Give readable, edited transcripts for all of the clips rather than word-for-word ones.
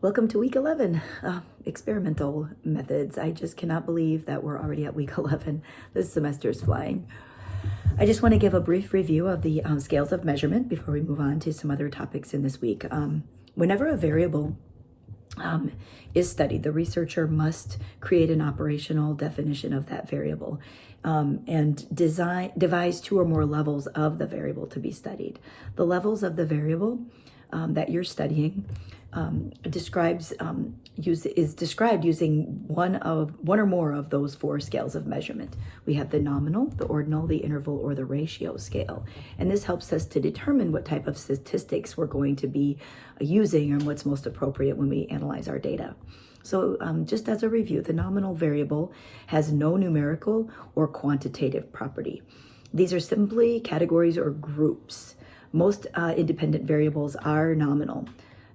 Welcome to week 11, experimental methods. I just cannot believe that we're already at week 11. This semester is flying. I just want to give a brief review of the scales of measurement before we move on to some other topics in this week. Whenever a variable is studied, the researcher must create an operational definition of that variable and devise two or more levels of the variable to be studied. The levels of the variable that you're studying is described using one or more of those four scales of measurement. We have the nominal, the ordinal, the interval, or the ratio scale. And this helps us to determine what type of statistics we're going to be using and what's most appropriate when we analyze our data. So just as a review, the nominal variable has no numerical or quantitative property. These are simply categories or groups. Most independent variables are nominal.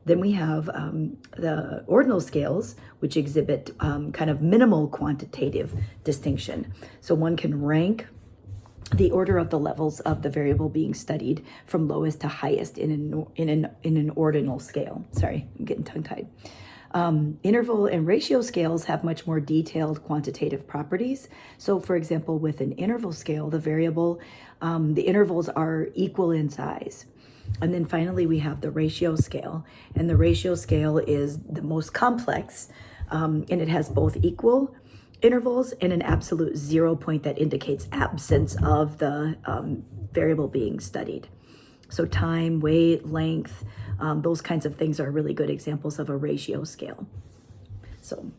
Then we have the ordinal scales, which exhibit kind of minimal quantitative distinction. So one can rank the order of the levels of the variable being studied from lowest to highest in an ordinal scale. Sorry, I'm getting tongue-tied. Interval and ratio scales have much more detailed quantitative properties. So for example, with an interval scale, the variable, the intervals are equal in size. And then finally, we have the ratio scale. And the ratio scale is the most complex, and it has both equal intervals and an absolute 0 point that indicates absence of the variable being studied. So time, weight, length, those kinds of things are really good examples of a ratio scale. So